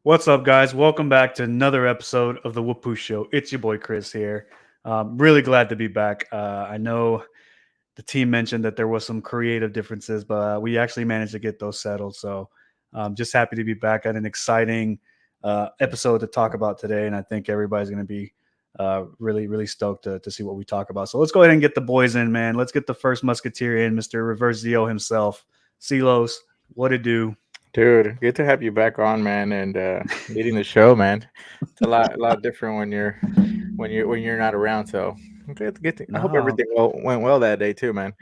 What's up, guys? Welcome back to another episode of the WHA-POOSH Show. It's your boy Chris here. Really glad to be back. I know the team mentioned that there was some creative differences, but we actually managed to get those settled. So I'm just happy to be back at an exciting episode to talk about today. And I think everybody's going to be really stoked to see what we talk about. So let's go ahead and get the boys in, man. Let's get the first musketeer in, Mr. Reverse Zio himself. Silos, what it do? Dude, good to have you back on, man, and leading the show, man. It's a lot different when you're not around. So I hope everything went well that day too, man.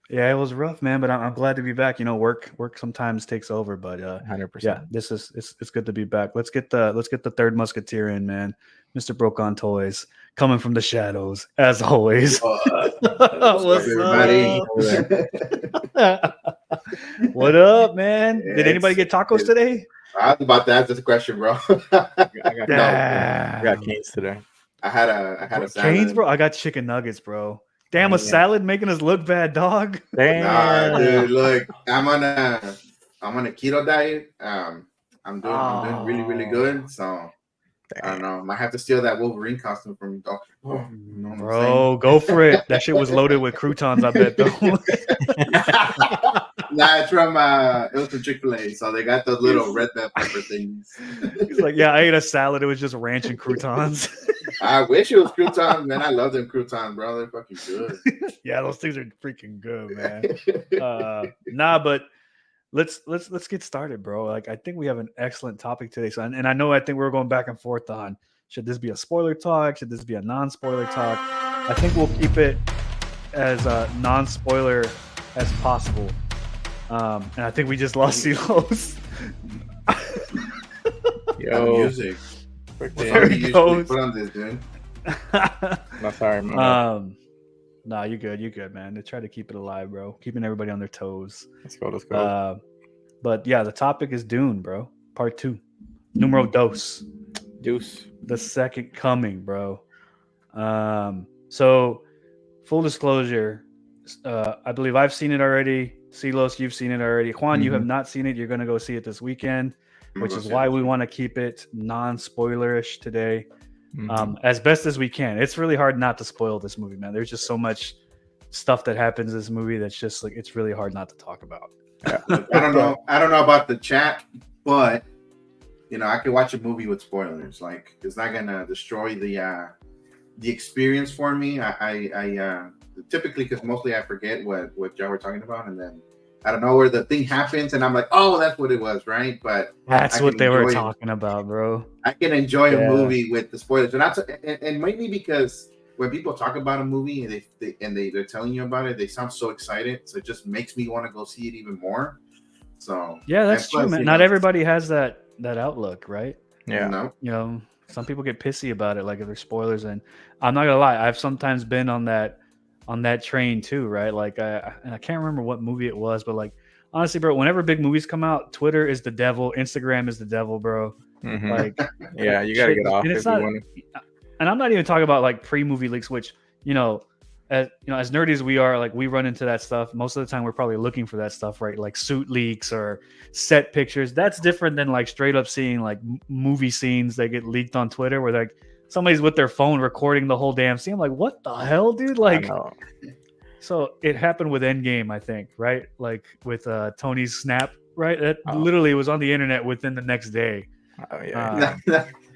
Yeah, it was rough, man, but I'm glad to be back. You know, work sometimes takes over, but 100%. yeah, it's good to be back. Let's get the third musketeer in, man. Mr. Broke on Toys, coming from the shadows, as always. What's everybody? What up, man? Did anybody get tacos today? I was about to ask this question, bro. I got Canes today. I had a salad. Canes, bro. I got chicken nuggets, bro. Damn, a salad making us look bad, dog. Damn. Nah, dude, look, I'm on a keto diet. I'm doing really good. So I don't know. Might have to steal that Wolverine costume from Dr. Bro, go for it. That shit was loaded with croutons, I bet, though. Nah, it's from it was from Chick-fil-A, so they got those little red bell pepper things. He's like, yeah, I ate a salad. It was just ranch and croutons. I wish it was croutons, man. I love them croutons, bro. They're fucking good. Yeah, those things are freaking good, man. But let's get started, bro. Like, I think we have an excellent topic today. So, and I think we're going back and forth on, should this be a spoiler talk? Should this be a non-spoiler talk? I think we'll keep it as non-spoiler as possible. And I think we just lost Silos. Yo, music. There he goes. Put on this, dude. No, sorry, man. Nah, you're good, man. They try to keep it alive, bro. Keeping everybody on their toes. Let's go. But yeah, the topic is Dune, bro. Part 2. Numero dos. Deuce. The second coming, bro. So full disclosure, I believe I've seen it already. Silos, you've seen it already. Juan, you have not seen it. You're going to go see it this weekend, which is why we want to keep it non-spoilerish today. As best as we can. It's really hard not to spoil this movie, man. There's just so much stuff that happens in this movie that's just like, it's really hard not to talk about. I don't know about the chat, but you know, I could watch a movie with spoilers. Like, it's not gonna destroy the experience for me. I typically, because mostly I forget what y'all were talking about, and then I don't know where the thing happens, and I'm like, oh, that's what it was, right? But that's what they were talking about, bro. I can enjoy a movie with the spoilers, and mainly because when people talk about a movie and they're telling you about it, they sound so excited, so it just makes me want to go see it even more. So yeah, that's true, man. Not everybody has that outlook, right? Yeah, you know, some people get pissy about it, like if there's spoilers, and I'm not gonna lie, I've sometimes been on that train too, right? Like I can't remember what movie it was, but like honestly, bro, whenever big movies come out, Twitter is the devil, Instagram is the devil, bro. Like, yeah, you gotta get off. And I'm not even talking about like pre-movie leaks, which as nerdy as we are, like we run into that stuff most of the time. We're probably looking for that stuff, right? Like suit leaks or set pictures. That's different than like straight up seeing like movie scenes that get leaked on Twitter, where like somebody's with their phone recording the whole damn scene. I'm like, what the hell, dude? Like, so it happened with Endgame, I think, right? Like with Tony's snap, right? That literally was on the internet within the next day. Oh yeah.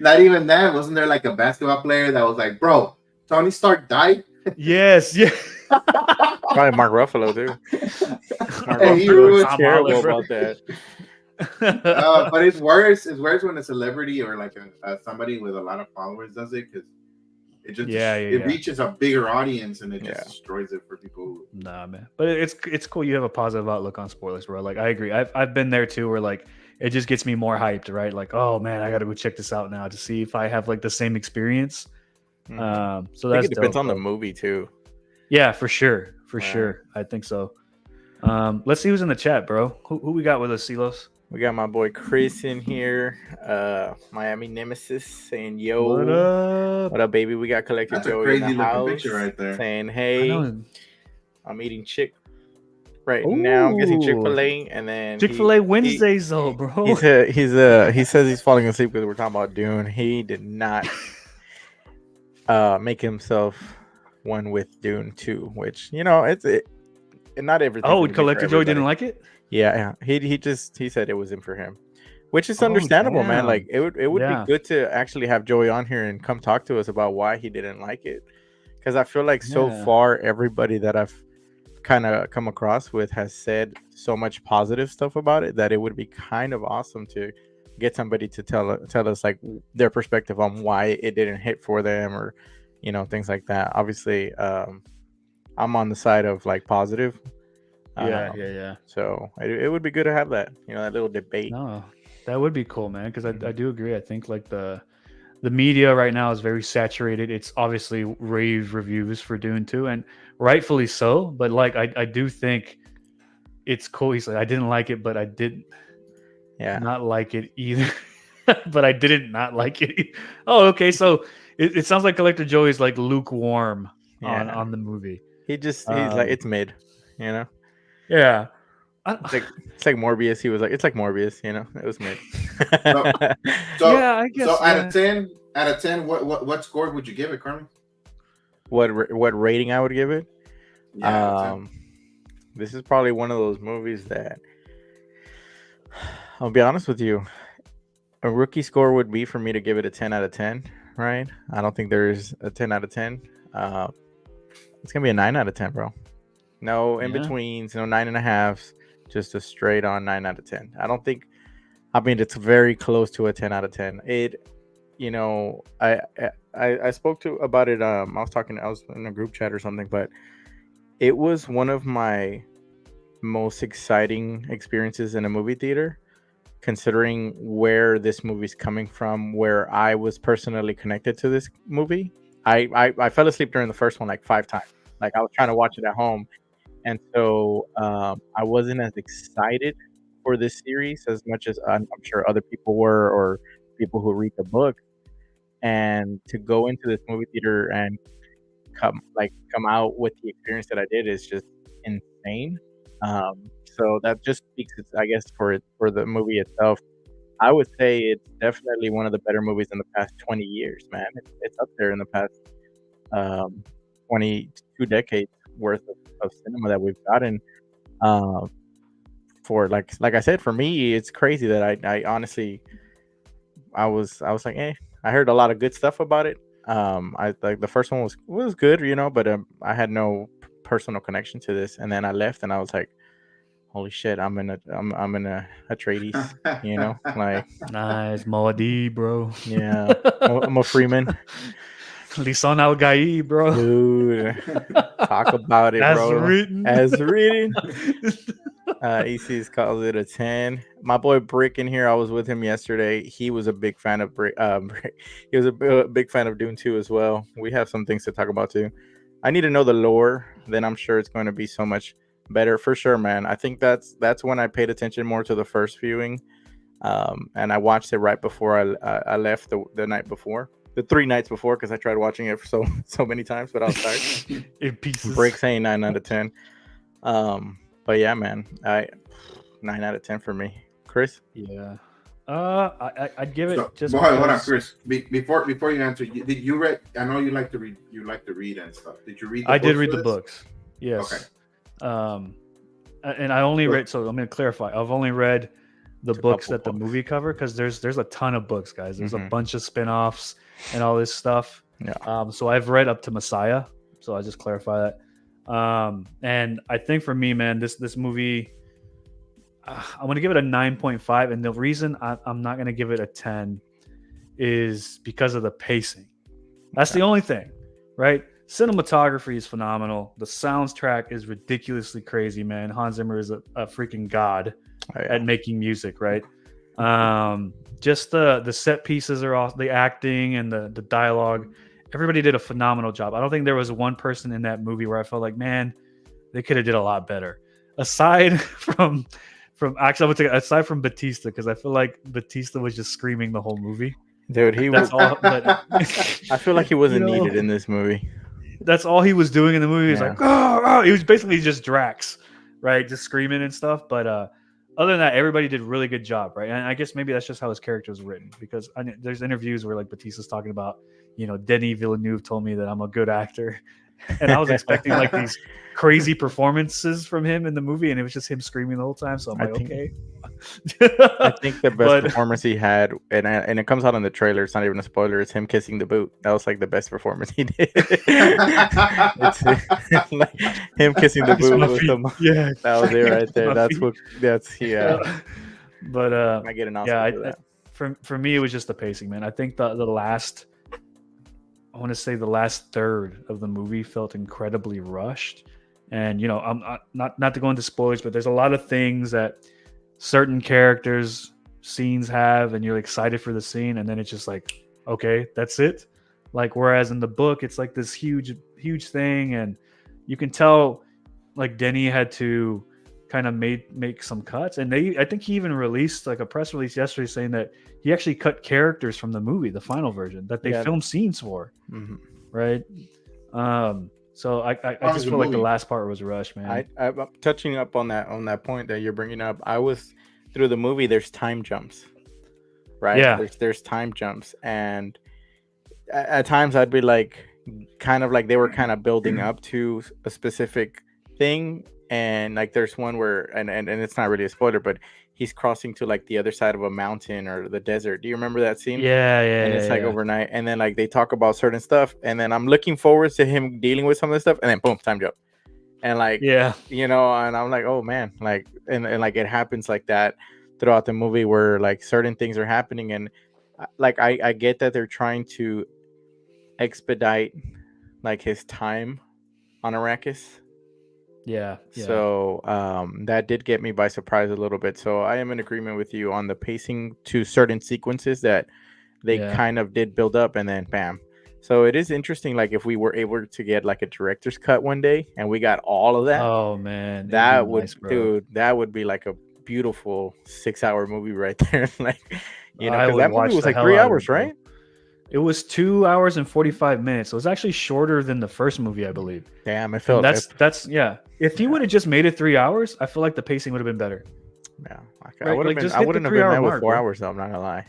Not even that. Wasn't there like a basketball player that was like, bro, Tony Stark died? Yes, yeah. Probably Mark Ruffalo too. Mark Ruffalo was terrible about that. But it's worse. It's worse when a celebrity or like somebody with a lot of followers does it, because it just it reaches a bigger audience and it just destroys it for people. Nah, man. But it's cool. You have a positive outlook on spoilers, bro. Like I agree. I've been there too, where like it just gets me more hyped, right? Like, oh man, I got to go check this out now to see if I have like the same experience. So that depends on the movie too. Yeah, for sure. I think so. Let's see who's in the chat, bro. Who we got with us, Silos? We got my boy Chris in here, Miami Nemesis saying, "Yo, what up, baby?" We got Collector Joey in the house right there. saying, "Hey, I'm eating chick right now. I'm guessing Ooh. Chick-fil-A, and then Chick-fil-A Wednesdays, though, bro. he says he's falling asleep because we're talking about Dune. He did not make himself one with Dune 2, which and not everything. Oh, Collector Joey didn't like it? Yeah. He said it wasn't for him, which is Oh, understandable, man. damn. Like it would Yeah. be good to actually have Joey on here and come talk to us about why he didn't like it, because I feel like so Yeah. far everybody that I've kind of come across with has said so much positive stuff about it that it would be kind of awesome to get somebody to tell us like their perspective on why it didn't hit for them, or things like that. Obviously, I'm on the side of like positive. Yeah. So it would be good to have that, that little debate. No, that would be cool, man. Because I do agree. I think like the media right now is very saturated. It's obviously rave reviews for Dune 2, and rightfully so. But like I do think it's cool. He's like, I didn't like it, but I did not like it either. But I didn't not like it. Oh, okay. So it sounds like Collector Joey's like lukewarm on the movie. He's like, it's mid, Yeah. It's like Morbius. He was like, it's like Morbius, it was mid. So yeah, I guess. So out of 10, what score would you give it, Carmen? What rating I would give it? Yeah. This is probably one of those movies that, I'll be honest with you, a rookie score would be for me to give it a 10 out of 10, right? I don't think there's a 10 out of 10. It's gonna be a 9 out of 10, bro. No in betweens, no 9.5s, just a straight on 9 out of 10. I mean, it's very close to a 10 out of 10. I spoke about it. I was in a group chat or something, but it was one of my most exciting experiences in a movie theater, considering where this movie's coming from, where I was personally connected to this movie. I fell asleep during the first one like 5 times. Like I was trying to watch it at home. And so I wasn't as excited for this series as much as I'm sure other people were, or people who read the book. And to go into this movie theater and come out with the experience that I did is just insane. So that just speaks, I guess, for the movie itself. I would say it's definitely one of the better movies in the past 20 years, man. It's up there in the past 22 decades worth of cinema that we've gotten. For like I said, for me, it's crazy that I honestly, I was like, I heard a lot of good stuff about it. I like the first one was good, but I had no personal connection to this, and then I left, and I was like, holy shit, I'm in a Atreides, like nice, Moadi, bro. Yeah, I'm a Freeman. Lison Al Gai, bro. Dude, talk about it, As bro. written. As written. EC's calls it a 10. My boy Brick in here, I was with him yesterday. He was a big fan of Brick. He was a big fan of Dune 2 as well. We have some things to talk about too. I need to know the lore. Then I'm sure it's going to be so much better for sure, man. I think that's when I paid attention more to the first viewing, and I watched it right before I left the night before. The 3 nights before, because I tried watching it for so many times, but I was tired. In pieces. Brick saying 9 out of 10. But yeah, man, 9 out of 10 for me. Chris? Yeah. I'd give it just. Hold on, Chris. Before you answer, did you read? I know you like to read. You like to read and stuff. Did you read? I did read the books. Yes. Okay. And I only read. So I'm going to clarify. I've only read the books that the movie cover, because there's a ton of books, guys. There's a bunch of spin-offs and all this stuff. Yeah. So I've read up to Messiah. So I'll just clarify that. And I think for me, man, this movie, I'm going to give it a 9.5. And the reason I'm not going to give it a 10 is because of the pacing. That's the only thing, right? Cinematography is phenomenal. The soundtrack is ridiculously crazy, man. Hans Zimmer is a freaking god at making music, right? Just the set pieces are all, the acting and the dialogue. Everybody did a phenomenal job. I don't think there was one person in that movie where I felt like, man, they could have did a lot better. Aside from actually, I would say aside from Batista, because I feel like Batista was just screaming the whole movie. Dude, he was. But, I feel like he wasn't needed in this movie. That's all he was doing in the movie. He's like, oh, he was basically just Drax. right? Just screaming and stuff. But other than that, everybody did a really good job, right? And I guess maybe that's just how his character was written, because there's interviews where like Batista's talking about, Denis Villeneuve told me that I'm a good actor, and I was expecting like these crazy performances from him in the movie, and it was just him screaming the whole time. So I'm like, okay. I think the best performance he had, and it comes out in the trailer, it's not even a spoiler, it's him kissing the boot. That was like the best performance he did. It's like him kissing the boot with him. Yeah, that was it right there. But I get an Oscar for that. For me, it was just the pacing, man. I think the last, I want to say the last third of the movie felt incredibly rushed. And, I'm not to go into spoilers, but there's a lot of things that certain characters, scenes have, and you're excited for the scene, and then it's just like, okay, that's it. Like, whereas in the book, it's like this huge thing, and you can tell like Denny had to kind of make some cuts, and I think he even released like a press release yesterday saying that he actually cut characters from the movie, the final version, that they filmed scenes for, right? So I just feel like the last part was rushed, man. I'm touching up on that point that you're bringing up. I was through the movie. There's time jumps, right? Yeah. There's time jumps, and at times I'd be like, kind of like they were kind of building up to a specific thing, and like there's one where and it's not really a spoiler, but he's crossing to like the other side of a mountain or the desert. Do you remember that scene? Yeah. And it's like overnight, and then like they talk about certain stuff, and then I'm looking forward to him dealing with some of this stuff, and then boom, time jump. And like, and I'm like, oh man, like, and like it happens like that throughout the movie where like certain things are happening, and like I get that they're trying to expedite like his time on Arrakis. Yeah. So that did get me by surprise a little bit. So I am in agreement with you on the pacing to certain sequences that they kind of did build up, and then bam. So it is interesting, like if we were able to get like a director's cut one day and we got all of that. Oh man, that would that would be like a beautiful 6-hour movie right there. Like, because that movie was like 3 hours, right? It was 2 hours and 45 minutes. So it was actually shorter than the first movie, I believe. Damn, I felt that's If he would have just made it 3 hours, I feel like the pacing would have been better. Yeah, I wouldn't have been mad with 4 hours though. I'm not gonna lie.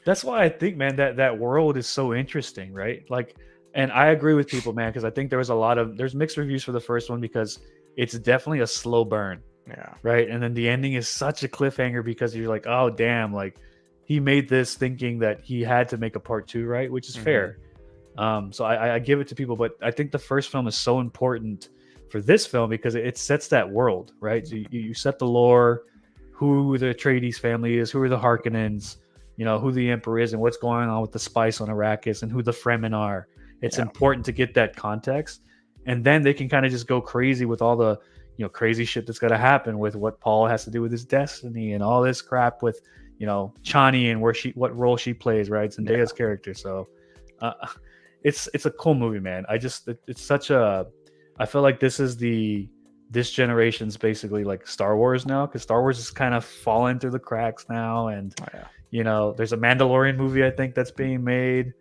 That's why I think, man, that world is so interesting, right? Like, and I agree with people, man, because I think there's mixed reviews for the first one because it's definitely a slow burn. Yeah. Right. And then the ending is such a cliffhanger because you're like, oh damn, like he made this thinking that he had to make a part 2, right? Which is fair. So I give it to people, but I think the first film is so important for this film because it sets that world, right? So you set the lore, who the Atreides family is, who are the Harkonnens, who the Emperor is, and what's going on with the spice on Arrakis, and who the Fremen are. It's important to get that context, and then they can kind of just go crazy with all the crazy shit that's got to happen with what Paul has to do with his destiny and all this crap with Chani and what role she plays, right? Zendaya's character. So it's a cool movie, man. It's such a, I feel like this is this generation's basically like Star Wars now, because Star Wars is kind of falling through the cracks now, and there's a Mandalorian movie I think that's being made.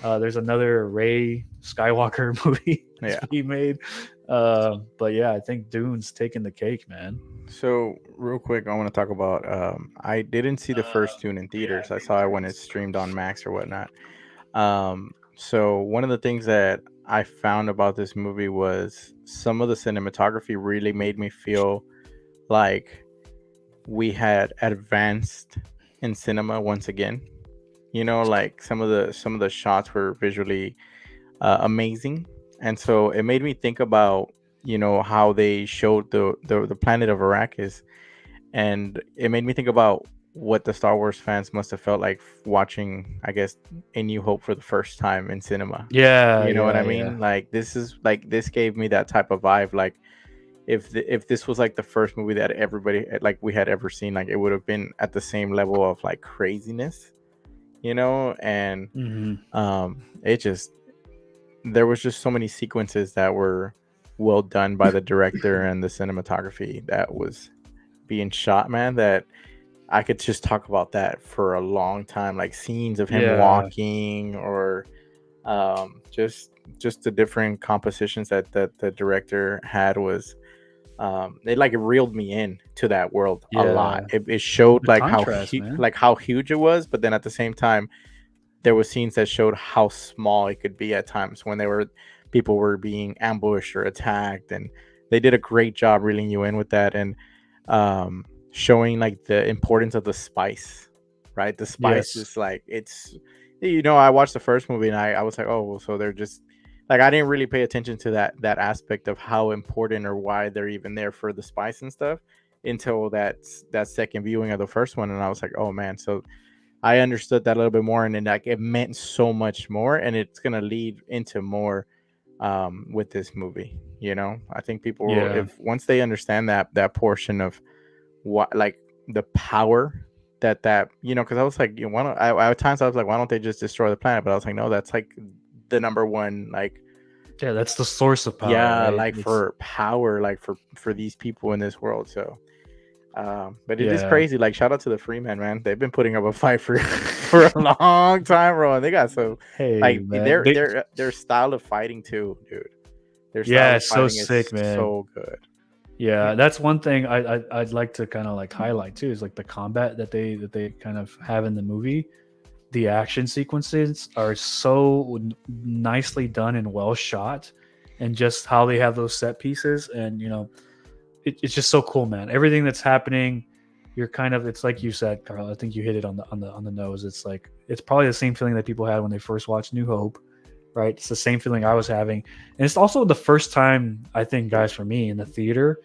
There's another Rey Skywalker movie that's being made. But yeah, I think Dune's taking the cake, man. So real quick, I want to talk about I didn't see the first Dune in theaters. I saw it when it streamed on Max or whatnot. So one of the things that I found about this movie was some of the cinematography really made me feel like we had advanced in cinema once again. Like some of the shots were visually amazing, and so it made me think about how they showed the planet of Arrakis, and it made me think about what the Star Wars fans must have felt like watching, I guess, A New Hope for the first time in cinema. Yeah, what I mean? Like this gave me that type of vibe. Like if this was like the first movie that everybody like we had ever seen, like it would have been at the same level of like craziness, and it just, there was just so many sequences that were well done by the director and the cinematography that was being shot, man, that I could just talk about that for a long time, like scenes of him walking or just just the different compositions that the director had was it like reeled me in to that world a lot. It showed The like contrast, man. how huge it was, but then at the same time there were scenes that showed how small it could be at times when people were being ambushed or attacked, and they did a great job reeling you in with that, and showing like the importance of the spice, right? The spice Yes. is like, it's, I watched the first movie and I was like, oh, well, so they're just like, I didn't really pay attention to that aspect of how important or why they're even there for the spice and stuff until that second viewing of the first one, and I was like, oh man, so I understood that a little bit more, and then like it meant so much more, and it's gonna lead into more with this movie. I think people will, Yeah. if once they understand that portion of what, like, the power that because I was like, at times I was like, why don't they just destroy the planet? But I was like, no, that's like the number one, like, Yeah, that's the source of power. yeah, right? like for power, like for these people in this world. So but it is Yeah. crazy. Like, shout out to the Freemen, man. They've been putting up a fight for for a long time, bro. And they got so, Hey, like, man. their style of fighting too, dude. Their style Yeah, of it's so fighting is sick, man. so good. Yeah, that's one thing I'd like to kind of like highlight too, is like the combat that they kind of have in the movie. The action sequences are so nicely done and well shot, and just how they have those set pieces, and it's just so cool, man. Everything that's happening, it's like you said, Carl. I think you hit it on the nose. It's like, it's probably the same feeling that people had when they first watched New Hope, right? It's the same feeling I was having, and it's also the first time, I think, guys, for me in the theater,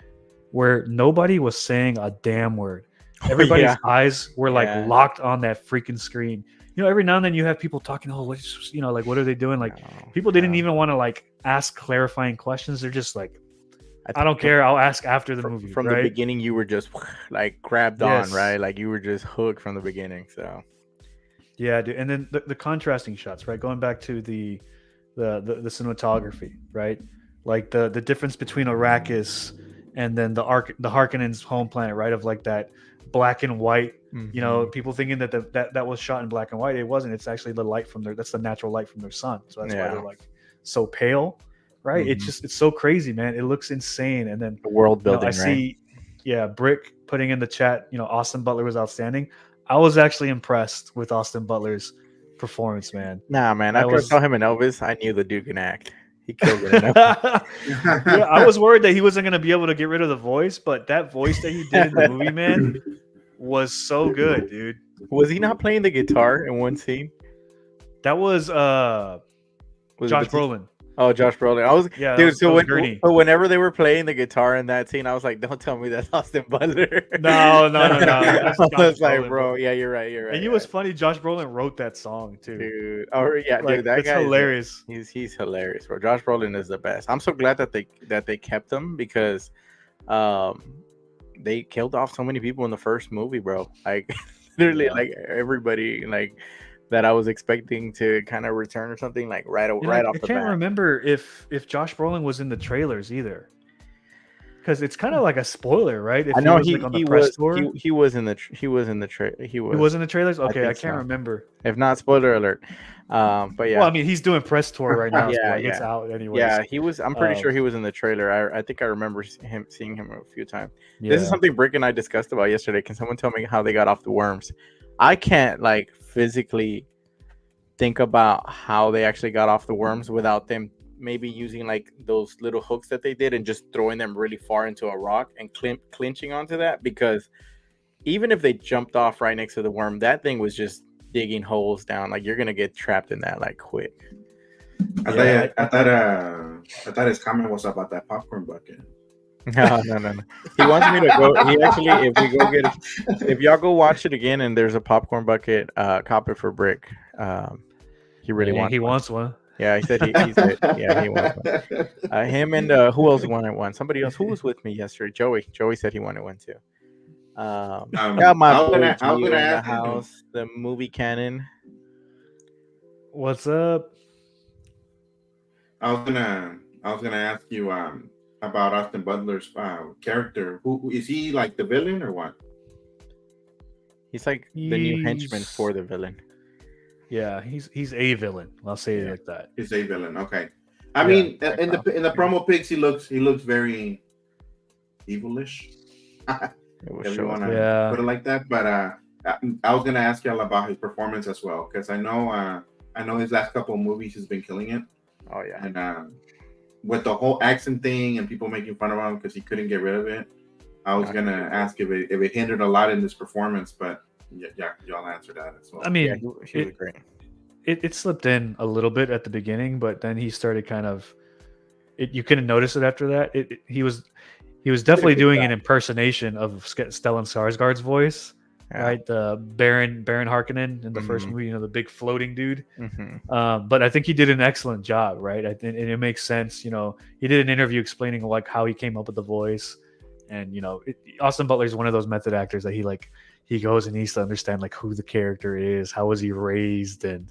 where nobody was saying a damn word. Everybody's eyes were like locked on that freaking screen. Every now and then you have people talking, oh, what's, like, what are they doing? Like, people didn't even want to like ask clarifying questions. They're just like, I don't care. I'll ask after the movie. From right? the beginning, you were just like grabbed on, right? Like, you were just hooked from the beginning. So yeah, dude. And then the contrasting shots, right? Going back to the cinematography, right? Like the difference between Arrakis and then the Harkonnen's home planet, right? Of like that black and white. People thinking that was shot in black and white. It wasn't. It's actually the light from that's the natural light from their sun. So that's why they're like so pale, right? It's so crazy, man. It looks insane. And then the world building, I see, Brick putting in the chat, Austin Butler was outstanding. I was actually impressed with Austin Butler's performance, man. Nah, man. After I saw him in Elvis, I knew the dude can act. He killed it. Yeah, I was worried that he wasn't going to be able to get rid of the voice, but that voice that he did in the movie, man, was so good, dude. Was he not playing the guitar in one scene? That was Josh Brolin. Oh, Josh Brolin. I was, dude. So whenever they were playing the guitar in that scene, I was like, "Don't tell me that's Austin Butler." No. That's I was like, bro, yeah, you're right. And it was funny. Josh Brolin wrote that song too, dude. Oh yeah, like, dude, that guy hilarious. He's hilarious, bro. Josh Brolin is the best. I'm so glad that they kept him, because they killed off so many people in the first movie, bro. Like, literally, like everybody, like, that I was expecting to kind of return or something, like right off the bat. I can't remember if Josh Brolin was in the trailers either, because it's kind of like a spoiler, right? If I know he was in the trailers. Okay, I can't remember. If not, spoiler alert. But yeah. Well, I mean, he's doing press tour right now. It's out anyway. Yeah, he was. I'm pretty sure he was in the trailer. I think I remember seeing him a few times. Yeah. This is something Brick and I discussed about yesterday. Can someone tell me how they got off the worms? I can't like physically think about how they actually got off the worms without them maybe using like those little hooks that they did and just throwing them really far into a rock and clinching onto that, because even if they jumped off right next to the worm, that thing was just digging holes down. Like, you're gonna get trapped in that like quick. I thought his comment was about that popcorn bucket. No. He wants me to go. He actually, if y'all go watch it again and there's a popcorn bucket, cop it for Brick. He really wants one. Yeah, he said he said, yeah, he wants one. Him and who else wanted one? Somebody else who was with me yesterday. Joey said he wanted one too. Got my boy Gio in the house. The movie canon. What's up? I was gonna ask you about Austin Butler's character. Who is he, like the villain or what? He's like the new henchman for the villain. Yeah, he's a villain. I'll say it like that. He's a villain. Okay. I Yeah. mean, in the promo pics, he looks very evilish. It was If you showing. want to Yeah. put it like that. But I was gonna ask y'all about his performance as well, because I know his last couple of movies he's been killing it, Oh yeah. and with the whole accent thing and people making fun of him because he couldn't get rid of it. I was gonna ask if it hindered a lot in this performance, but yeah, y'all answered that as well. I mean, Yeah, he was great. it slipped in a little bit at the beginning, but then he started kind of. You couldn't notice it after that. He was definitely doing an impersonation of Stellan Skarsgård's voice, Yeah. right? The Baron Harkonnen in the first Mhm. movie, the big floating dude. Mm-hmm. But I think he did an excellent job, right? And it makes sense. He did an interview explaining like how he came up with the voice, and Austin Butler is one of those method actors that he goes and needs to understand like who the character is, how was he raised, and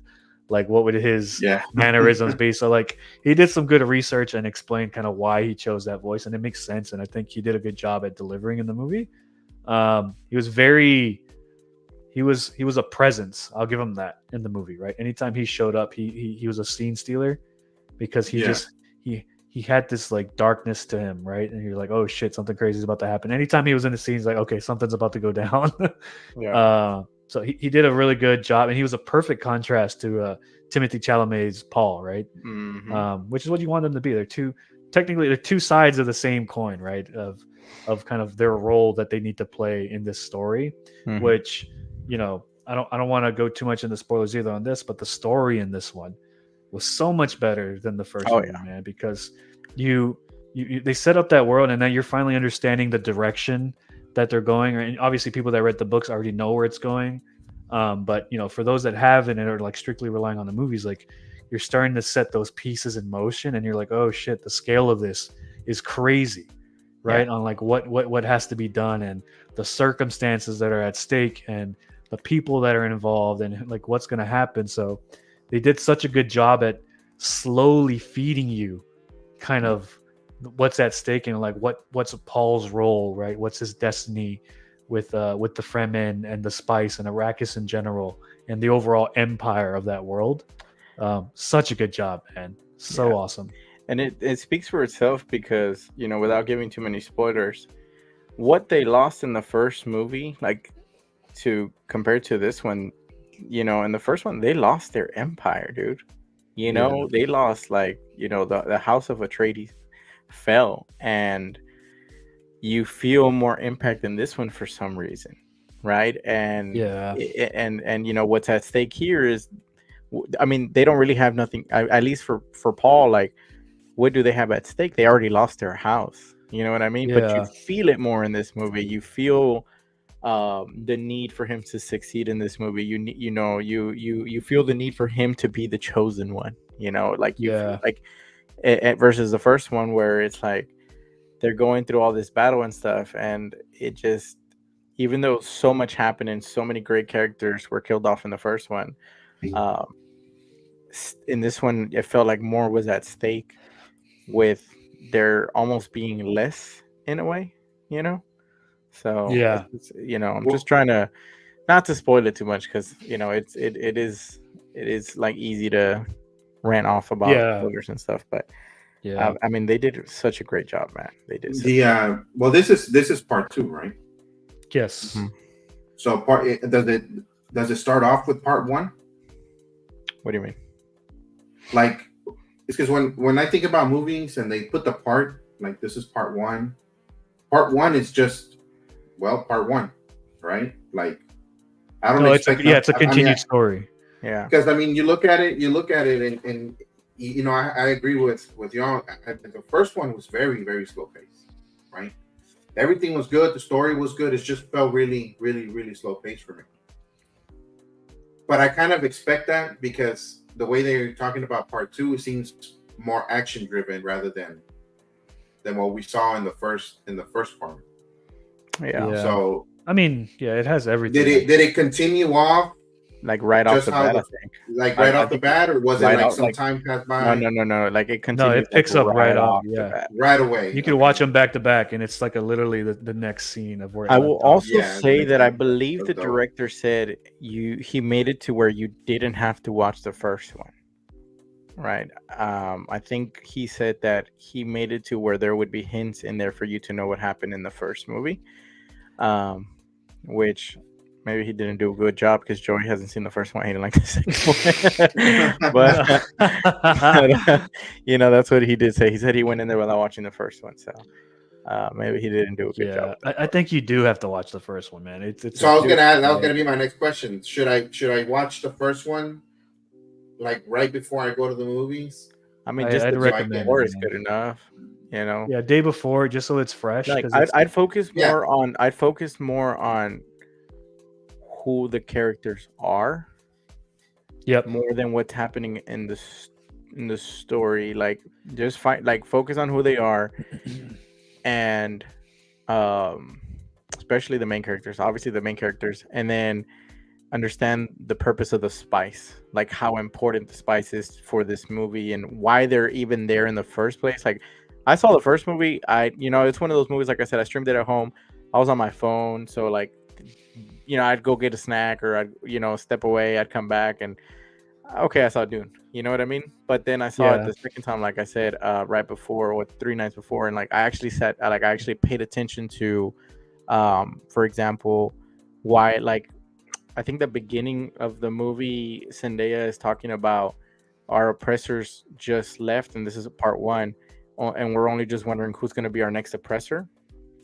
like what would his mannerisms be. So like he did some good research and explained kind of why he chose that voice, and it makes sense. And I think he did a good job at delivering in the movie. He was a presence. I'll give him that in the movie, right? Anytime he showed up, he was a scene stealer because he had this like darkness to him, right? And you're like, oh shit, something crazy is about to happen. Anytime he was in the scenes, like, okay, something's about to go down. Yeah. So he did a really good job, and he was a perfect contrast to Timothy Chalamet's Paul, right? Mm-hmm. Which is what you want them to be. They're two sides of the same coin, right? Of kind of their role that they need to play in this story, Mhm. which I don't want to go too much into spoilers either on this, but the story in this one was so much better than the first movie, man, because they set up that world, and then you're finally understanding the direction that they're going. And obviously people that read the books already know where it's going, but for those that haven't and are like strictly relying on the movies, like you're starting to set those pieces in motion, and you're like, oh shit, the scale of this is crazy, right? On like what has to be done, and the circumstances that are at stake, and the people that are involved, and like what's going to happen. So they did such a good job at slowly feeding you kind of what's at stake, and like what's Paul's role, right? What's his destiny with the Fremen and the Spice and Arrakis in general, and the overall empire of that world. Such a good job, man. So awesome. And it speaks for itself because, without giving too many spoilers, what they lost in the first movie, like to compare to this one, in the first one, they lost their empire, dude. They lost like, the House of Atreides fell, and you feel more impact in this one for some reason, right? And and what's at stake here is, I mean, they don't really have nothing, at least for Paul. Like, what do they have at stake? They already lost their house, you know what I mean? But you feel it more in this movie. You feel the need for him to succeed in this movie. You feel the need for him to be the chosen one, like you feel like versus the first one, where it's like they're going through all this battle and stuff, and it just, even though so much happened and so many great characters were killed off in the first one, in this one it felt like more was at stake, with there almost being less in a way, so I'm just trying to not to spoil it too much, because it is like easy to rant off about spoilers and stuff, but I mean, they did such a great job, man. They did. Well, this is part 2, right? Yes. Mm-hmm. So does it start off with part 1? What do you mean? Like, it's because when I think about movies and they put the part, like, this is part 1. Part 1 is just, part 1, right? Like, I don't expect. It's a continued story. Yeah. Because I mean, you look at it, and I agree with y'all. The first one was very, very slow paced, right? Everything was good. The story was good. It just felt really, really, really slow paced for me. But I kind of expect that, because the way they're talking about part 2, it seems more action driven rather than what we saw in the first part. Yeah. So I mean, it has everything. Did it continue off? Like right off the bat, I think. Like right off the bat, or was it like some time passed by? No. Like it continues. No, it picks up right off. Right away. You can watch them back to back, and it's like literally the next scene of where. I will also say that I believe the director said he made it to where you didn't have to watch the first one. right? I think he said that he made it to where there would be hints in there for you to know what happened in the first movie, um, which maybe he didn't do a good job because Joey hasn't seen the first one. He didn't like the second one, but that's what he did say. He said he went in there without watching the first one, so maybe he didn't do a good job Yeah, with that I think you do have to watch the first one, man. It's So I was gonna ask. That was gonna be my next question. Should I watch the first one like right before I go to the movies? I mean, just I'd the day recommend before it, is man. good enough, you know. Yeah, day before, just so it's fresh. Like Because I'd focus Yeah. more on who the characters are yep, more than what's happening in the story. Like just focus on who they are, and especially the main characters. Obviously, the main characters, and then understand the purpose of the spice, like how important the spice is for this movie and why they're even there in the first place. Like I saw the first movie, it's one of those movies, like I said, I streamed it at home. I was on my phone, so like, I'd go get a snack or I'd, step away, I'd come back and okay, I saw Dune. You know what I mean? But then I saw it Yeah. the second time, like I said, right before or 3 nights before, and like I actually paid attention to, for example, why like I think the beginning of the movie, Zendaya is talking about our oppressors just left, and this is part one, and we're only just wondering who's going to be our next oppressor.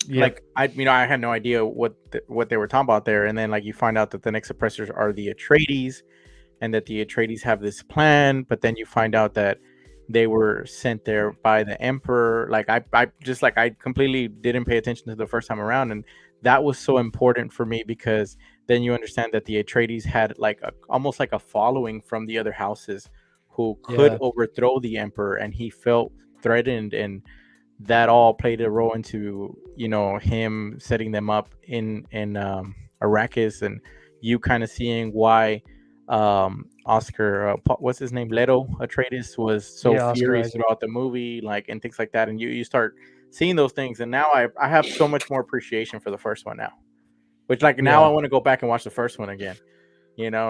yep. Like I had no idea what they were talking about there, and then like you find out that the next oppressors are the Atreides, and that the Atreides have this plan, but then you find out that they were sent there by the Emperor. Like I completely didn't pay attention to the first time around, and that was so important for me because then you understand that the Atreides had like almost like a following from the other houses who could Yeah. overthrow the Emperor, and he felt threatened, and that all played a role into him setting them up in Arrakis, and you kind of seeing why Oscar, what's his name, Leto Atreides was so Yeah, Oscar furious Isaac. throughout the movie, like, and things like that, and you start seeing those things, and now I have so much more appreciation for the first one now, which like now I Yeah. want to go back and watch the first one again,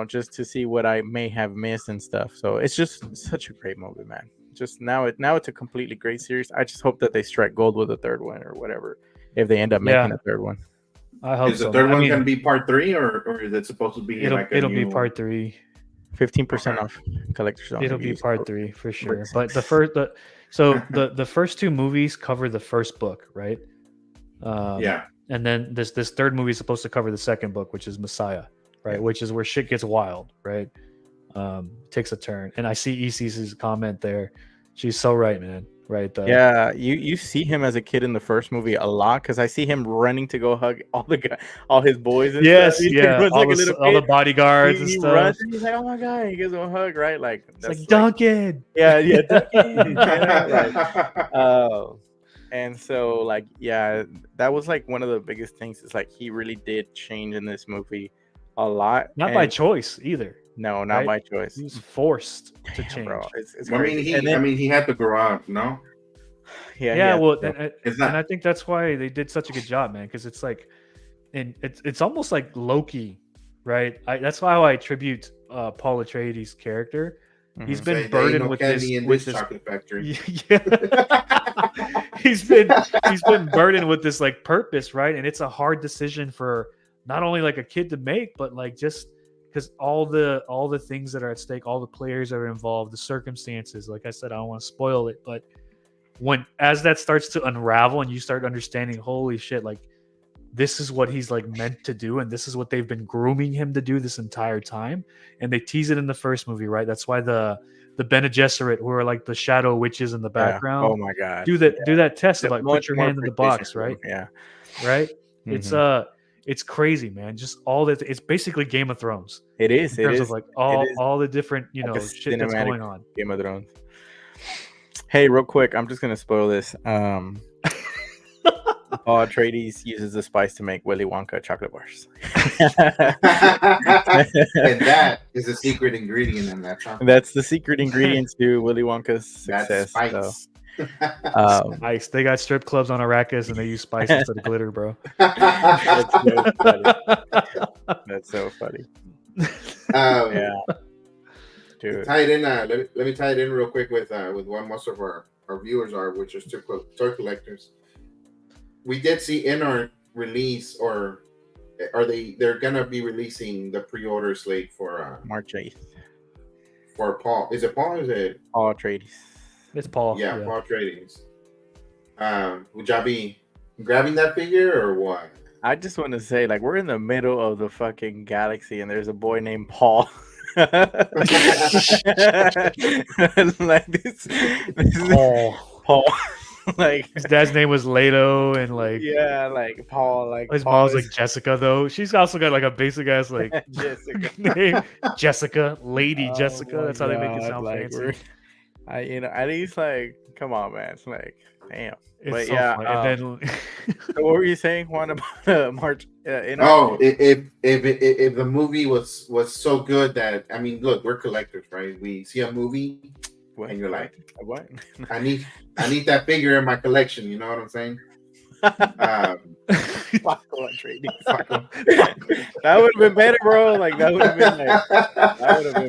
just to see what I may have missed and stuff. So it's just such a great movie, man. Just now it's a completely great series. I just hope that they strike gold with a third one or whatever, if they end up making Yeah. a third one. I hope Is the so. third man. I one mean, gonna be part 3 or is it supposed to be like a it'll be new part 3. 15% Okay. off collector's only. It'll be Use part code 3 for sure. Rick6. But the first two movies cover the first book, right? Yeah. And then this third movie is supposed to cover the second book, which is Messiah, right? Yeah. Which is where shit gets wild, right? Takes a turn. And I see EC's comment there. She's so right, man. Right. Yeah, you see him as a kid in the first movie a lot because I see him running to go hug all his boys. And Yes, stuff. He yeah. runs All, like a the, little all the kid. bodyguards and He stuff. runs and he's like, "Oh my god!" He gives him a hug, right? Like It's that's like Duncan. yeah, Duncan. And so like yeah, that was like one of the biggest things. Is like he really did change in this movie a lot. Not by choice either. No, not right? by choice. He was forced to Damn, change. bro. It's I crazy. mean, he had to grow up, no? Yeah, well, It's and not. I think that's why they did such a good job, man. Because it's like, and it's almost like Loki, right? That's why I attribute Paul Atreides' character. He's Mhm. been burdened with this. With this chocolate factory. Yeah. he's been burdened with this like purpose, right? And it's a hard decision for not only like a kid to make, but like just because all the things that are at stake, all the players that are involved, the circumstances. Like I said, I don't want to spoil it, but as that starts to unravel and you start understanding, holy shit, like this is what he's like meant to do, and this is what they've been grooming him to do this entire time. And they tease it in the first movie, right? That's why the Bene Gesserit, who are like the shadow witches in the background, Oh my god. do that test of Yeah, like put your hand in the box, appreciation right? for him, yeah. Right? Mhm. It's crazy, man. Just all that. It's basically Game of Thrones It is. in It terms is. of like It is all the different like a shit that's cinematic going on. Game of Thrones. Hey, real quick, I'm just gonna spoil this. Paul Atreides uses the spice to make Willy Wonka chocolate bars. And that is a secret ingredient in that chocolate. That's the secret ingredient to Willy Wonka's That's success. spice. Spice. They got strip clubs on Arrakis and they use spice instead of glitter, bro. That's so funny. That's so funny. Um, Yeah. dude. Tie it in. Let me tie it in real quick with what most of our viewers are, which is toy collectors. We did see in our release, or are they're gonna be releasing the pre-order slate for March 8th. For Paul. Is it Paul or is it Paul Atreides? It's Paul. Yeah, Paul Atreides. Would y'all be grabbing that figure or what? I just want to say, like, we're in the middle of the fucking galaxy, and there's a boy named Paul. Like this Paul. Like his dad's name was Leto, and like like Paul. Like his Paul mom's like Jessica, though. She's also got like a basic ass like Jessica name, Jessica, Lady Oh Jessica. That's how they make it God, sound like, fancy. at least like, come on, man. It's like, damn. It's But so yeah, funny. And then so what were you saying, Juan, about March? If the movie was so good that, I mean, look, we're collectors, right? We see a movie and you're like, what? I need that figure in my collection. You know what I'm saying? That would have been better, bro. Like that would have been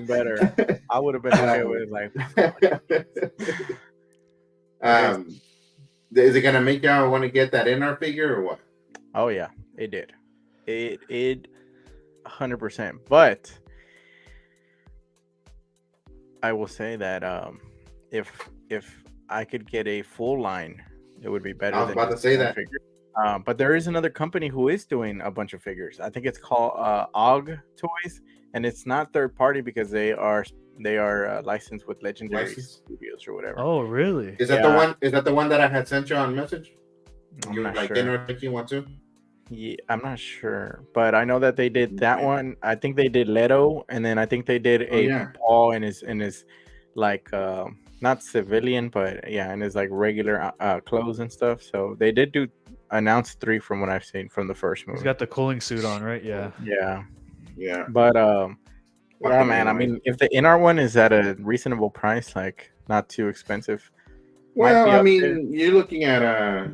better. I would have been okay with like. Is it gonna make y'all want to get that in our figure or what? Oh yeah, it did. It 100%. But I will say that if I could get a full line, it would be better. I was about to say that. Figure. But there is another company who is doing a bunch of figures. I think it's called OG Toys, and it's not third party because they are licensed with Legendary Studios or whatever. oh, really? Is that the one? Is that the one that I had sent you on message? I'm not like sure. dinner if you want to. Yeah, I'm not sure, but I know that they did that one. I think they did Leto, and then I think they did Paul in his like not civilian, but yeah, in his like regular clothes and stuff. So they did announce 3 from what I've seen from the first movie. He's got the cooling suit on, right? Yeah. Yeah. But yeah, man. I mean, if the NR one is at a reasonable price, like not too expensive. Well, I mean, you're looking at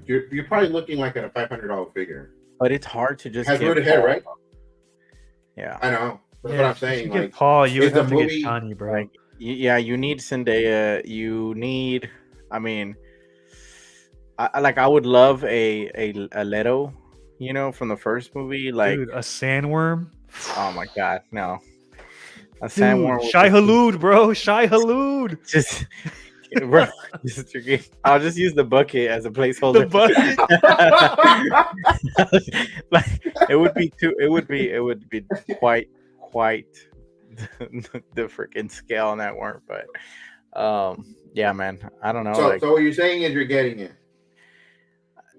you're probably looking like at a $500 figure. But it's hard to just has get rooted hair, right? Yeah, I know. That's what I'm saying. You like, get Paul, you would have to movie, get Johnny, bro. Like, yeah, you need Zendaya. You need. I mean, I would love a Leto, from the first movie. Like, dude, a sandworm. Oh my god, no. A sandworm. Shai Hulud, bro. Shai Hulud. Just. Bro, I'll just use the bucket as a placeholder. The bucket. Like it would be quite the freaking scale on that worm. But yeah, man, I don't know. So what you're saying is you're getting it.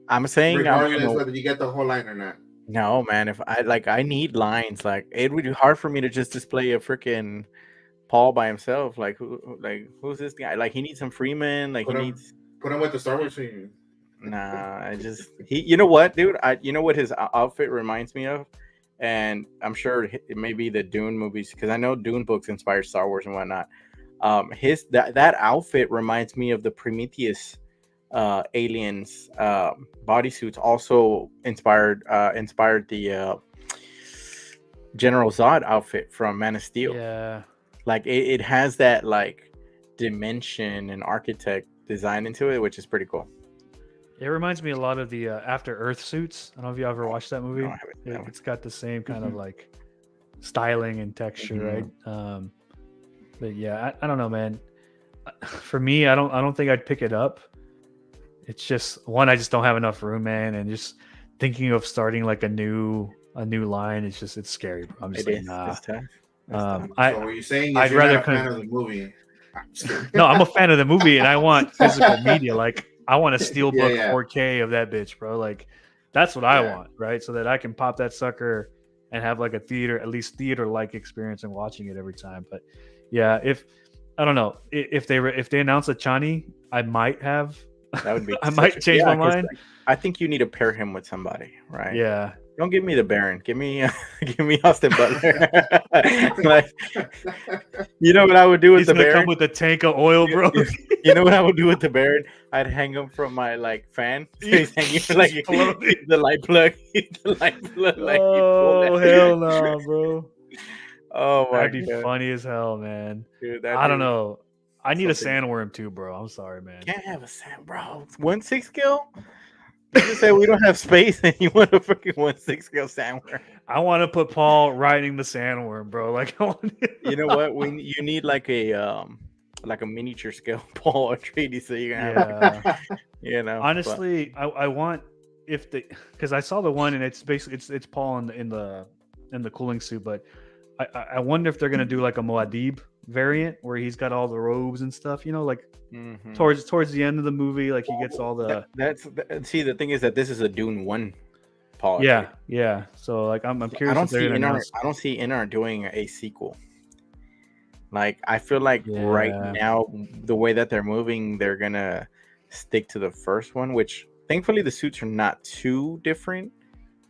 I'm saying regardless whether you get the whole line or not. No, man. If I need lines. Like it would be hard for me to just display a freaking Paul by himself. Like who's this guy? Like he needs some Freeman. Like put him with the Star Wars team. Nah, you know what, dude? You know what his outfit reminds me of, and I'm sure it may be the Dune movies because I know Dune books inspired Star Wars and whatnot. That outfit reminds me of the Prometheus aliens bodysuits. Also inspired the General Zod outfit from Man of Steel. Yeah. Like it has that like dimension and architect design into it, which is pretty cool. It reminds me a lot of the After Earth suits. I don't know if you ever watched that movie. No, It's got the same kind of like styling and texture, right? But yeah, I don't know, man. For me, I don't think I'd pick it up. It's just one, I just don't have enough room, man, and just thinking of starting like a new line, it's scary, bro. I'm just like, nah. So what you're saying is I'd you're rather not a fan of the movie. No, I'm a fan of the movie, and I want physical media. Like I want a steelbook 4K of that bitch, bro. Like that's what I want, right? So that I can pop that sucker and have like a theater-like experience and watching it every time. But yeah, I don't know if they announce a Chani, I might have. That would be. I might change my mind. Like, I think you need to pair him with somebody, right? Yeah. Don't give me the Baron. Give me Austin Butler. Like, you know what I would do with He's the gonna Baron? come with a tank of oil, bro. You know what I would do with the Baron? I'd hang him from my like fan. So he's hanging like the light plug. The light plug. Like, oh hell no, bro. Oh my That'd be god, funny as hell, man. dude! I don't know. I need a something- sandworm too, bro. I'm sorry, man. Can't have a sand, bro. 1/6 scale. You just said we don't have space, and you want a freaking 1/6 scale sandworm. I want to put Paul riding the sandworm, bro. Like, I want You know what? You need like a miniature scale Paul Atreides, so you can have, yeah. you know. Honestly, I want if the because I saw the one and it's basically it's Paul in the cooling suit, but I wonder if they're gonna do like a Muad'Dib variant where he's got all the robes and stuff. You know, like Mhm. towards the end of the movie, like he gets all the See, the thing is that this is a Dune 1 Paul. yeah Atreides. yeah. So like I'm I curious. don't if they're see gonna announce- I don't see Inner doing a sequel. Like I feel like right Yeah. now the way that they're moving, they're gonna stick to the first one, which thankfully the suits are not too different.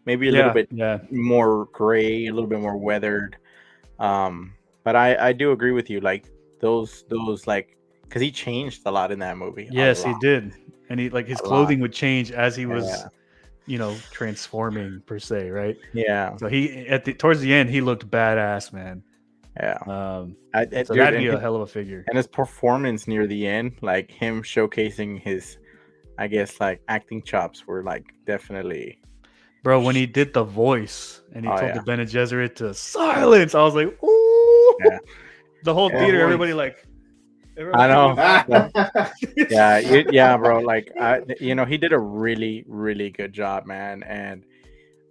Maybe a little bit yeah. more gray, a little bit more weathered. But I do agree with you. Like those like because he changed a lot in that movie. Yes, he did, and he like his A clothing lot. would change as he was, Yeah. you know, transforming per se, right? Yeah, So he towards the end he looked badass, man. yeah. So Dude, that'd be and a hell of a figure. and his performance near the end, like him showcasing his, I guess, like acting chops were like definitely. Bro, when he did the voice and he Oh, told yeah. the Bene Gesserit to silence, I was like, ooh. Yeah. The whole Yeah, theater, voice. everybody like. I know. Yeah. Yeah, bro. Like, he did a really, really good job, man. And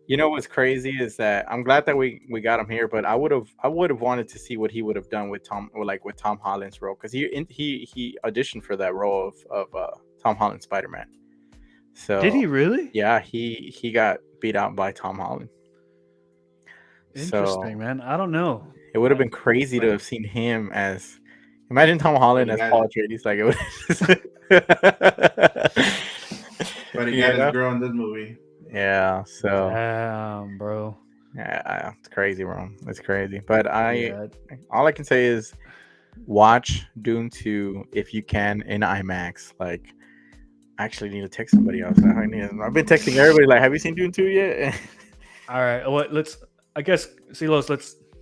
you know what's crazy is that I'm glad that we got him here, but I would have wanted to see what he would have done with Tom Holland's role because he auditioned for that role of Tom Holland's Spider-Man. So Did he really? Yeah, he got beat out by Tom Holland. Interesting, man. I don't know. It would have been crazy to have seen him as. Imagine Tom Holland as Paul Atreides. Like it was. But he got his girl in this movie. Yeah. So. Damn, bro. Yeah, it's crazy, bro. It's crazy. But Yeah. all I can say is, watch Dune 2 if you can in IMAX. Like, I actually need to text somebody else. I've been texting everybody. Like, have you seen Dune 2 yet? All right. Well, I guess, Silos,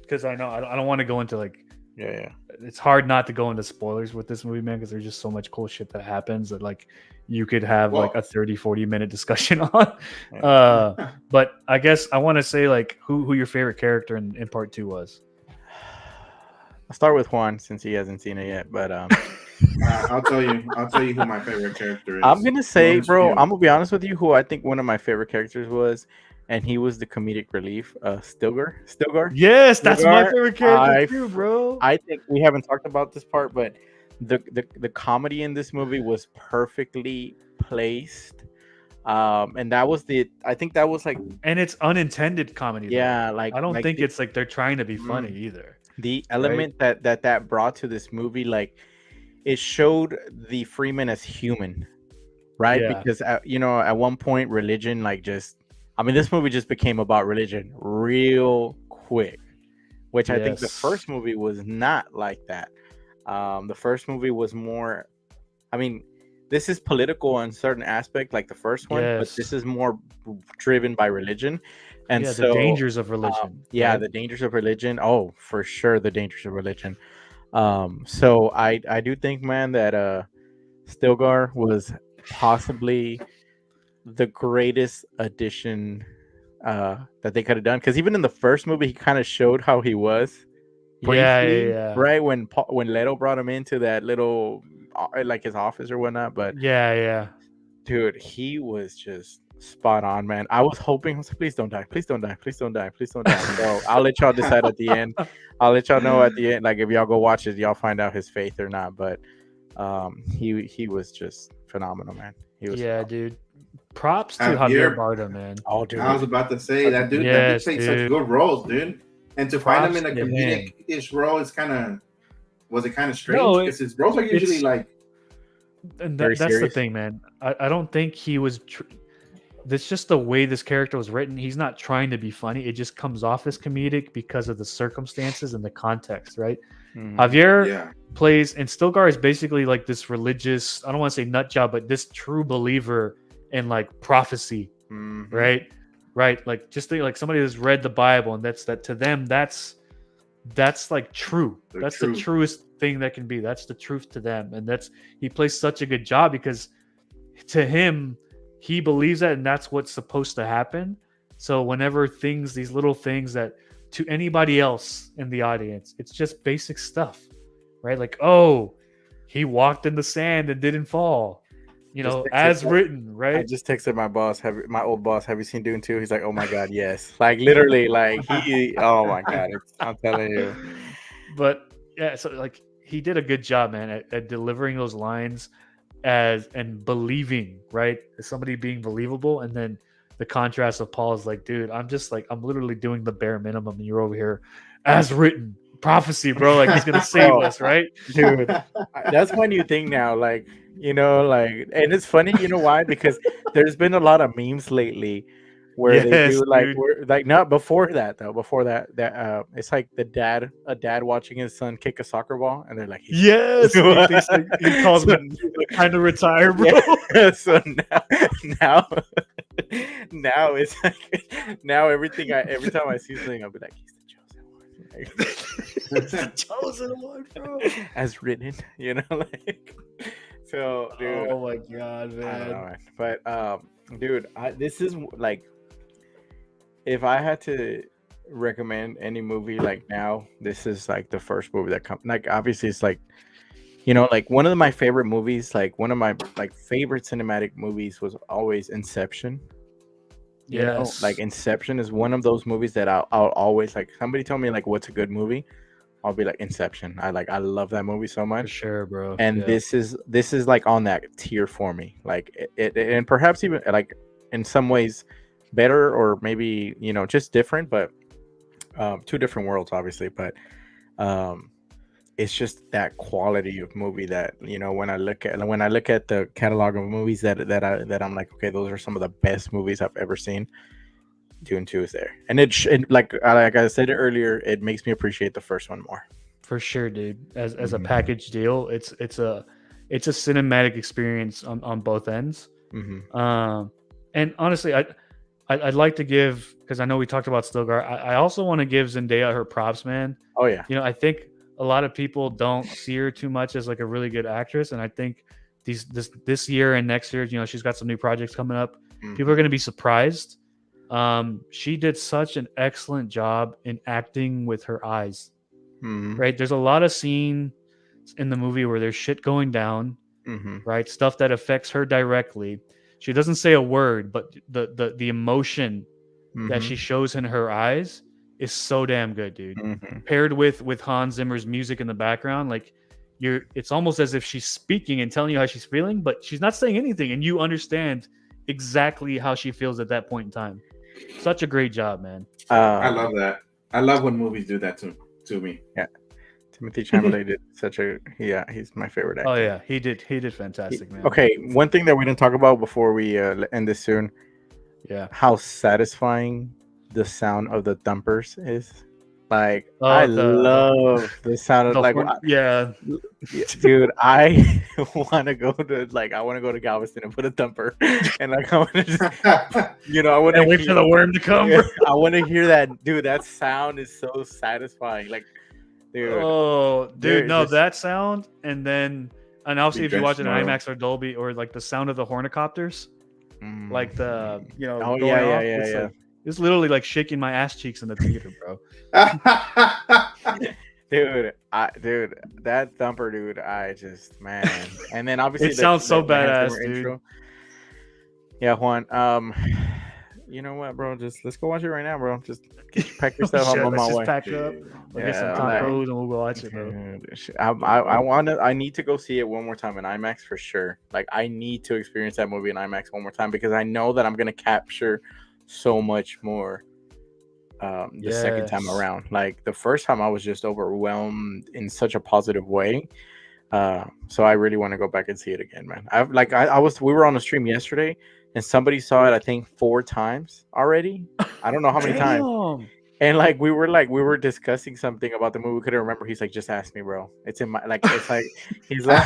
because I know I don't want to go into like. Yeah. It's hard not to go into spoilers with this movie, man, because there's just so much cool shit that happens that like you could have like a 30-40 minute discussion on. But I guess I want to say like who your favorite character in part 2 was. I'll start with Juan since he hasn't seen it yet. But I'll tell you who my favorite character is. I'm gonna say, bro, Hugh. I'm gonna be honest with you. Who I think one of my favorite characters was, and he was the comedic relief, Stilgar. Yes, that's my favorite character I- too, bro. I think we haven't talked about this part, but the comedy in this movie was perfectly placed. And I think that was like, And it's unintended comedy. though. yeah, like I don't like think the, it's like they're trying to be funny either. the element that brought to this movie, like it showed the Freeman as human, right? Yeah. Because at one point, religion, like this movie just became about religion real quick, which I think the Yes. first movie was not like that. The first movie was more, this is political in certain aspect, like the first one, but Yes. this is more driven by religion. And Yeah, so, the dangers of religion. yeah, right? the dangers of religion. Oh, for sure, the dangers of religion. So I do think, man, that Stilgar was possibly the greatest addition that they could have done, because even in the first movie he kind of showed how he was briefly, yeah. right when Leto brought him into that little like his office or whatnot. But Yeah. dude, he was just spot on, man. I was hoping, please don't die, please don't die, please don't die, please don't die. So I'll let y'all decide at the end. I'll let y'all know at the end, like if y'all go watch it, y'all find out his faith or not. But he was just phenomenal, man. He was Yeah, dude. Props to Javier Javier Bardem, man. Oh, dude. I was about to say that dude. Yes, that dude takes dude. such good roles, dude. And to find him in a Props to him. comedic-ish role is kind of strange No, because his roles are usually it's- like. And Very that's the serious. thing, man. I don't think he was. That's just the way this character was written. He's not trying to be funny. It just comes off as comedic because of the circumstances and the context, right? Mhm. Javier Yeah, plays, and Stilgar is basically like this religious. I don't want to say nut job, but this true believer in like prophecy, Mhm. right? Like just think, like somebody that's read the Bible, and that's that to them. That's that's like true. They're That's true. the truest thing that can be. That's the truth to them, and that's he plays such a good job because to him, he believes that, and that's what's supposed to happen. So whenever these little things that to anybody else in the audience, it's just basic stuff, right? Like, oh, he walked in the sand and didn't fall, as written, I right? just texted my boss. My old boss. Have you seen Dune 2? He's like, oh my god, yes. Like literally, like he. Oh my god, I'm telling you. But yeah, so like he did a good job, man, at delivering those lines and believing, right? As somebody being believable, and then the contrast of Paul is like, dude, I'm literally doing the bare minimum, and you're over here as written prophecy, bro. Like he's gonna save us, right? Dude, that's my new thing now. Like, and it's funny, you know why? Because there's been a lot of memes lately where they Yes, do like dude. not before that though. Before that it's like a dad watching his son kick a soccer ball, and they're like, Yes, he thinks like, he calls So- me time to retire, bro. Yeah. So now now it's like every time I see something, I'll be like, he's the chosen one. Like, Chosen one, bro. as written, like. So, dude, Oh my god, I don't man. know, man. But dude, this is like, if I had to recommend any movie like now, this is like the first movie that comes. Like, obviously, it's like, like one of my favorite movies, like one of my like favorite cinematic movies was always Inception. Yes. Like Inception is one of those movies that I'll always like. Somebody told me like, what's a good movie? I'll be like, Inception. I love that movie so For much. sure, bro. And Yeah. this is like on that tier for me. Like it and perhaps even like in some ways better, or maybe just different, but two different worlds obviously. But it's just that quality of movie that when I look at the catalog of movies that I'm like, okay, those are some of the best movies I've ever seen. Dune 2 is there, and like I said earlier, it makes me appreciate the first one more. For sure, dude. As a Mhm. package deal, it's a cinematic experience on both ends. Mm-hmm. And honestly, I'd like to give, because I know we talked about Stilgar. I also want to give Zendaya her props, man. Oh yeah. I think a lot of people don't see her too much as like a really good actress, and I think this year and next year, she's got some new projects coming up. Mhm. People are going to be surprised. She did such an excellent job in acting with her eyes. Mhm. Right? There's a lot of scenes in the movie where there's shit going down, Mhm. right? Stuff that affects her directly. She doesn't say a word, but the emotion that she shows in her eyes is so damn good, dude. Mhm. Paired with Hans Zimmer's music in the background, like it's almost as if she's speaking and telling you how she's feeling, but she's not saying anything, and you understand exactly how she feels at that point in time. Such a great job, man. I love that. I love when movies do that to me. Yeah, Timothy Chalamet did he's my favorite actor. Oh yeah, he did fantastic, man. Okay, one thing that we didn't talk about before we end this soon, Yeah. how satisfying the sound of the thumpers is. Like, I love the sound of like, yeah, dude, I want to go to Galveston and put a thumper, and like I want to just, I want to wait for the worm to come. Yeah, I want to hear that, dude. That sound is so satisfying, like, dude. Oh, dude, no, just, that sound, and obviously if you watch it in Drenched IMAX or Dolby, or like the sound of the hornicopters, like the oh going yeah, off, yeah. like, it's literally like shaking my ass cheeks in the theater, bro. Dude, that thumper, dude. I just, man. And then obviously It sounds so the Hans badass, Zimmer dude. intro. Yeah, Juan. You know what, bro? Just let's go watch it right now, bro. Just pack your stuff. I'm on my way. Pack up. We'll get some tacos and we'll go watch it, bro. I need to go see it one more time in IMAX for sure. Like, I need to experience that movie in IMAX one more time, because I know that I'm gonna capture so much more the second time around. Like, the first time I was just overwhelmed in such a positive way. So I really want to go back and see it again, man. We were on a stream yesterday and somebody saw it, I think 4 times already. I don't know how many times. And like we were discussing something about the movie. We couldn't remember. He's like, just ask me, bro. It's in my like. It's like he's like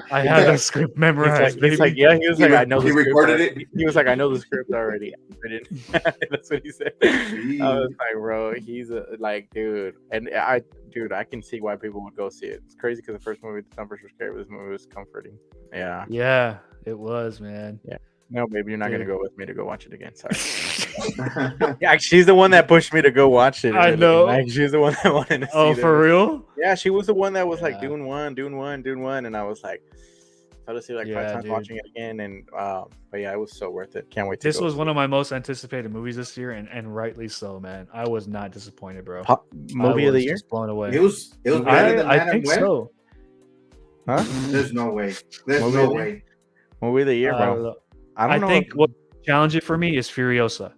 I had the script memorized, baby. He's like, yeah. He was like, I know the he script. recorded Already. He was like, I know the script already. I didn't. That's what he said. I was like, bro, he's like, dude, and I can see why people would go see it. It's crazy because the first movie, the numbers were scary, but this movie was comforting. Yeah. Yeah, it was, man. Yeah. No, baby, you're not gonna go with me to go watch it again. Sorry. Yeah, she's the one that pushed me to go watch it. I know. Like, she's the one that wanted to see it. Oh, for real? Yeah, she was the one that was like Dune 1, and I was like, fell asleep like 5 times watching it again, and but yeah, it was so worth it. Can't wait to. This was one of my most anticipated movies this year, and rightly so, man. I was not disappointed, bro. Movie of the year? Just blown away. It was better than I think so. Huh? There's no way. There's no way. Movie of the year, bro. I think what challenge it for me is Furiosa.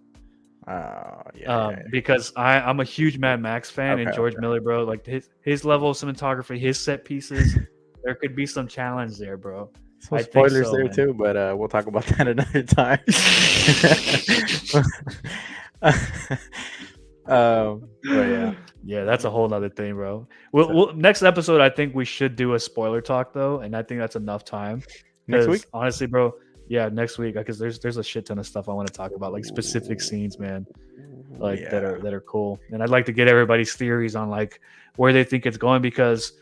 Because I'm a huge Mad Max fan, and George Miller, bro, like his level of cinematography, his set pieces, there could be some challenge there, bro. Some spoilers there too, but we'll talk about that another time. But yeah, that's a whole nother thing, bro. We'll next episode, I think we should do a spoiler talk though, and I think that's enough time. Next week, honestly, bro. Yeah, next week, because there's a shit ton of stuff I want to talk about, like specific scenes, man, like that are cool. And I'd like to get everybody's theories on like where they think it's going, because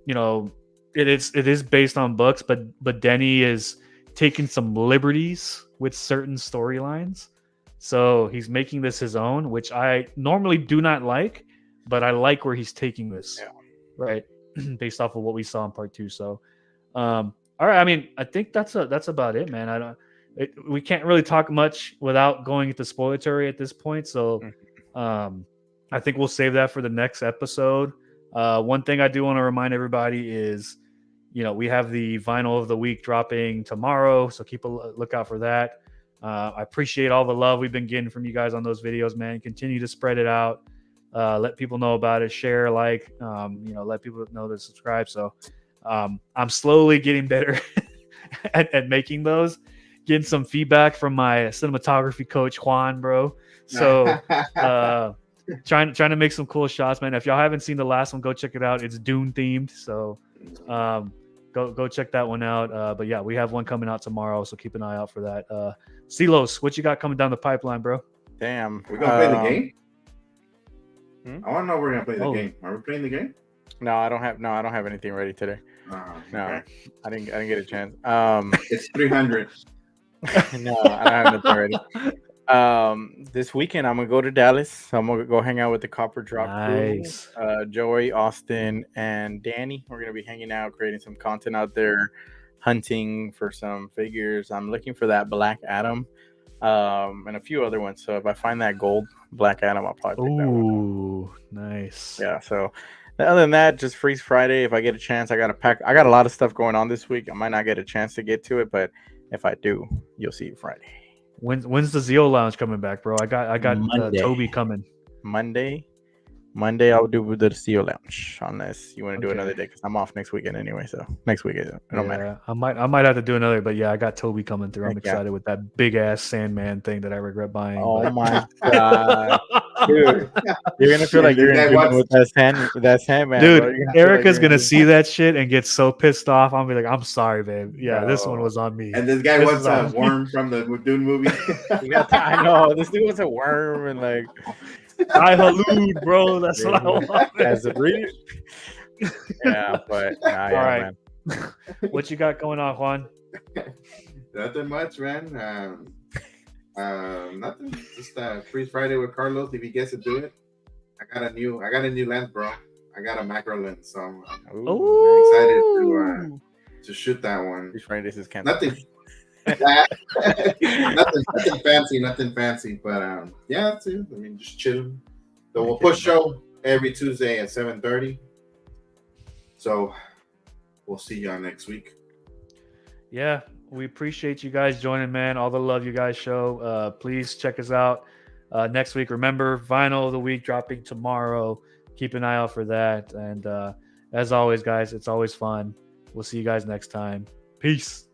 you know it is based on books, but Denny is taking some liberties with certain storylines, so he's making this his own, which I normally do not like, but I like where he's taking this, right, based off of what we saw in part 2. So, all right, I mean, I think that's about it, man. We can't really talk much without going into spoiler territory at this point. So, I think we'll save that for the next episode. One thing I do want to remind everybody is, we have the vinyl of the week dropping tomorrow, so keep a lookout for that. I appreciate all the love we've been getting from you guys on those videos, man. Continue to spread it out. Let people know about it. Share, like, let people know to subscribe. So. I'm slowly getting better at making those, getting some feedback from my cinematography coach Juan, bro. So trying to make some cool shots, man. If y'all haven't seen the last one, go check it out. It's Dune themed, so go check that one out. But yeah, we have one coming out tomorrow, so keep an eye out for that. Silos, what you got coming down the pipeline, bro? Damn, we're gonna play the game. I want to know if we're gonna play the game. Are we playing the game? No, I don't have anything ready today. No, okay. I didn't get a chance. It's 300. No, I don't have anything ready. This weekend I'm gonna go to Dallas. I'm gonna go hang out with the Copper Drop crew. Joey, Austin, and Danny. We're gonna be hanging out, creating some content out there, hunting for some figures. I'm looking for that Black Adam, and a few other ones. So if I find that gold Black Adam, I'll probably pick that one. Ooh, nice. Yeah. So. Other than that, just Freeze Friday. If I get a chance, I got a lot of stuff going on this week. I might not get a chance to get to it, but if I do, you'll see it Friday. When's the Zio Lounge coming back, bro? I got Toby coming. Monday I'll do the Zio Lounge, unless you want to do another day, because I'm off next weekend anyway. So next week it don't matter. I might have to do another, but yeah, I got Toby coming through. I'm excited with that big ass Sandman thing that I regret buying. Oh my god, dude! You're gonna feel like you're gonna with that Sandman, dude. Erica's gonna see that shit and get so pissed off. I'm gonna be like, I'm sorry, babe. Yeah, this one was on me. And this guy wants a worm from the Dune movie. I know this dude was a worm and like. I hallude, bro. That's what I want. As a breed. Yeah, but all right. Man. What you got going on, Juan? Nothing much, man. Nothing. Just Freeze Friday with Carlos. If he gets to do it, I got a new lens, bro. I got a macro lens, so I'm excited to shoot that one. Freeze Friday is nothing. nothing fancy, but yeah, that's it. I mean, just chilling. The Wha-Push show every Tuesday at 7:30. So we'll see y'all next week. Yeah, we appreciate you guys joining, man. All the love you guys show. Please check us out next week. Remember, vinyl of the week dropping tomorrow. Keep an eye out for that. And as always, guys, it's always fun. We'll see you guys next time. Peace.